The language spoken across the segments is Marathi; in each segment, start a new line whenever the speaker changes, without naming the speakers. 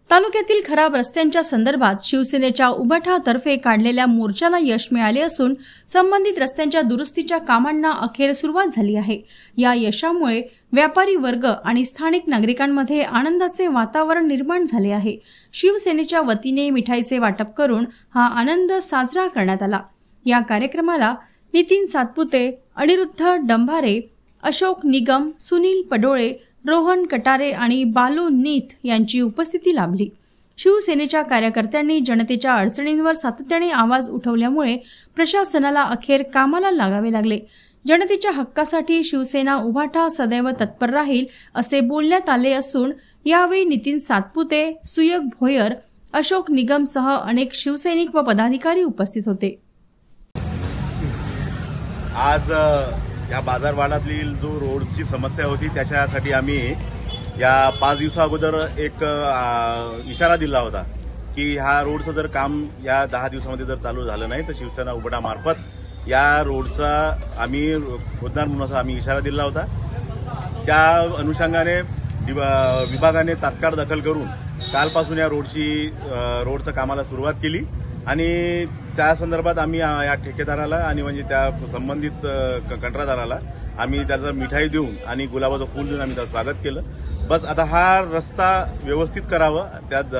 तालुक्यातील खराब रस्त्यांच्या संदर्भात शिवसेनेच्या उभाटातर्फे काढलेल्या मोर्चाला यश मिळाले असून संबंधित रस्त्यांच्या दुरुस्तीच्या कामांना अखेर सुरुवात झाली आहे। या यशामुळे व्यापारी वर्ग आणि स्थानिक नागरिकांमध्ये आनंदाचे वातावरण निर्माण झाले आहे। शिवसेनेच्या वतीने मिठाईचे वाटप करून हा आनंद साजरा करण्यात आला। या कार्यक्रमाला नितीन सातपुते, अनिरुद्ध डंभारे, अशोक निगम, सुनील पडोळे, रोहन कटारे आणि बालू नीथ यांची उपस्थिती लाभली। शिवसेनेच्या कार्यकर्त्यांनी जनतेच्या अडचणींवर सातत्याने आवाज उठवल्यामुळे प्रशासनाला अखेर कामाला लागावे लागले। जनतेच्या हक्कासाठी शिवसेना उभाटा सदैव तत्पर राहील असे बोलण्यात आले असून यावेळी नितीन सातपुते, सुयोग भोयर, अशोक निगमसह अनेक शिवसैनिक व पदाधिकारी उपस्थित होते।
आज या बाजारवाडातील जो रोडची समस्या होती त्याच्यासाठी आम्ही या 5 दिवसा अगोदर एक इशारा दिला होता की हा रोडचं जर काम या 10 दिवसामध्ये जर चालू झालं नाही तर शिवसेना उभाटा मार्फत या रोडचा आम्ही खोदणार म्हणून असा आम्ही इशारा दिला होता। त्या अनुषंगाने विभागाने तात्काळ दखल करून कालपासून या रोडच्या कामाला सुरुवात केली आणि त्या संदर्भात आम्ही या ठेकेदाराला आणि म्हणजे त्या संबंधित कंत्राटदाराला आम्ही त्याचं मिठाई देऊन आणि गुलाबाचं फूल देऊन आम्ही त्याचं स्वागत केलं। बस आता हा रस्ता व्यवस्थित करावं, त्यात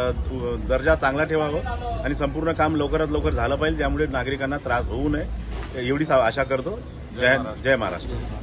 दर्जा चांगला ठेवावं आणि संपूर्ण काम लवकरात लवकर झालं पाहिजे, ज्यामुळे नागरिकांना त्रास होऊ नये एवढीच आशा करतो। जय महाराष्ट्र।